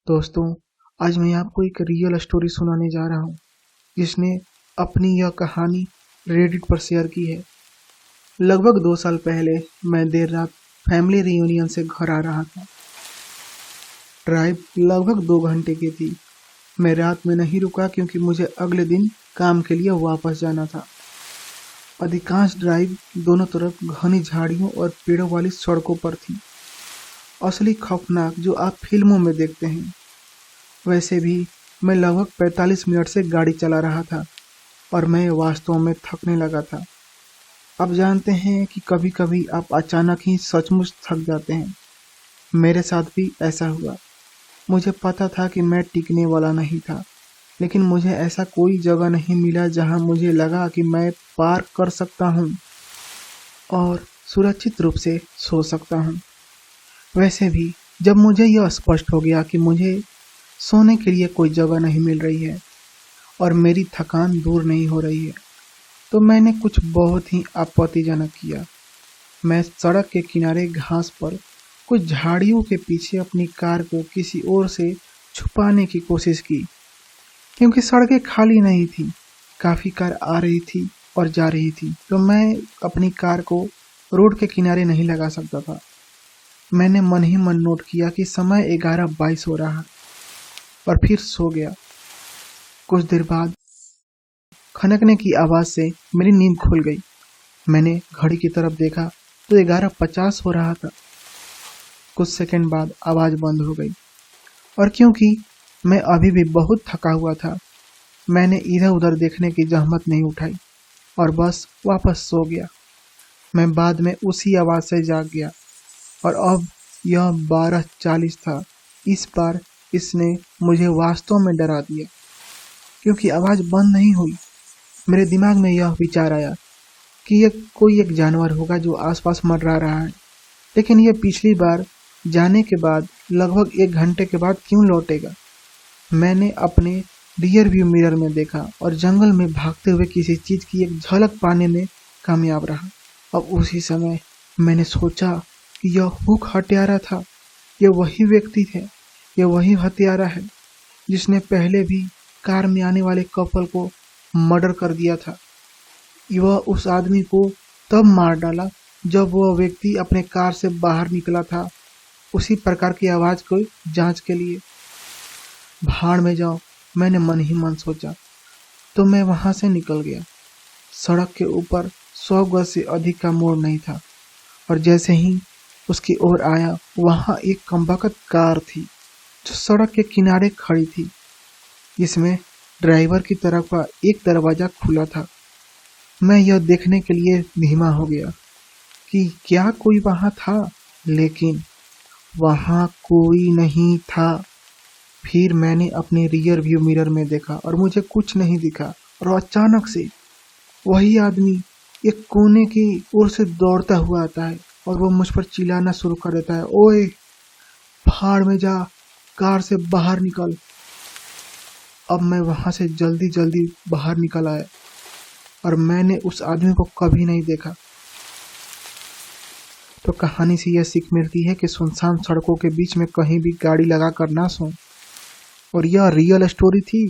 दोस्तों, आज मैं आपको एक रियल स्टोरी सुनाने जा रहा हूँ जिसने अपनी यह कहानी रेडिट पर शेयर की है। लगभग 2 साल पहले मैं देर रात फैमिली रियूनियन से घर आ रहा था। ड्राइव लगभग 2 घंटे की थी। मैं रात में नहीं रुका क्योंकि मुझे अगले दिन काम के लिए वापस जाना था। अधिकांश ड्राइव दोनों तरफ घनी झाड़ियों और पेड़ों वाली सड़कों पर थी। असली खौफनाक जो आप फिल्मों में देखते हैं। वैसे भी मैं लगभग 45 मिनट से गाड़ी चला रहा था और मैं वास्तव में थकने लगा था। आप जानते हैं कि कभी कभी आप अचानक ही सचमुच थक जाते हैं। मेरे साथ भी ऐसा हुआ। मुझे पता था कि मैं टिकने वाला नहीं था, लेकिन मुझे ऐसा कोई जगह नहीं मिला जहां मुझे लगा कि मैं पार्क कर सकता हूं और सुरक्षित रूप से सो सकता हूं। वैसे भी जब मुझे यह स्पष्ट हो गया कि मुझे सोने के लिए कोई जगह नहीं मिल रही है और मेरी थकान दूर नहीं हो रही है, तो मैंने कुछ बहुत ही आपत्तिजनक किया। मैं सड़क के किनारे घास पर कुछ झाड़ियों के पीछे अपनी कार को किसी ओर से छुपाने की कोशिश की, क्योंकि सड़कें खाली नहीं थी। काफ़ी कार आ रही थी और जा रही थी, तो मैं अपनी कार को रोड के किनारे नहीं लगा सकता था। मैंने मन ही मन नोट किया कि समय 11:22 हो रहा और फिर सो गया। कुछ देर बाद खनकने की आवाज़ से मेरी नींद खुल गई। मैंने घड़ी की तरफ देखा तो 11:50 हो रहा था। कुछ सेकंड बाद आवाज़ बंद हो गई और क्योंकि मैं अभी भी बहुत थका हुआ था, मैंने इधर उधर देखने की जहमत नहीं उठाई और बस वापस सो गया। मैं बाद में उसी आवाज़ से जाग गया और अब यह 12:40 था। इस बार इसने मुझे वास्तव में डरा दिया, क्योंकि आवाज़ बंद नहीं हुई। मेरे दिमाग में यह विचार आया कि यह कोई एक जानवर होगा जो आसपास मंडरा रहा है, लेकिन यह पिछली बार जाने के बाद लगभग 1 घंटे के बाद क्यों लौटेगा। मैंने अपने रियर व्यू मिरर में देखा और जंगल में भागते हुए किसी चीज़ की एक झलक पाने में कामयाब रहा। अब उसी समय मैंने सोचा कि यह हुक हत्यारा था। यह वही व्यक्ति थे, यह वही हत्यारा है जिसने पहले भी कार में आने वाले कपल को मर्डर कर दिया था। वह उस आदमी को तब मार डाला जब वह व्यक्ति अपने कार से बाहर निकला था, उसी प्रकार की आवाज़ को जांच के लिए। भाड़ में जाओ, मैंने मन ही मन सोचा। तो मैं वहां से निकल गया। सड़क के ऊपर 100 गज से अधिक का मोड़ नहीं था और जैसे ही उसकी ओर आया, वहां एक कमबख्त कार थी जो सड़क के किनारे खड़ी थी, जिसमें ड्राइवर की तरफ का एक दरवाजा खुला था। मैं यह देखने के लिए धीमा हो गया कि क्या कोई वहां था, लेकिन वहां कोई नहीं था। फिर मैंने अपने रियर व्यू मिरर में देखा और मुझे कुछ नहीं दिखा और अचानक से वही आदमी एक कोने की ओर से दौड़ता हुआ आता है और वो मुझ पर चिल्लाना शुरू कर देता है, ओए भाड़ में जा, कार से बाहर निकल। अब मैं वहां से जल्दी जल्दी बाहर निकल आया और मैंने उस आदमी को कभी नहीं देखा। तो कहानी से यह सीख मिलती है कि सुनसान सड़कों के बीच में कहीं भी गाड़ी लगा कर ना सो। और यह रियल स्टोरी थी।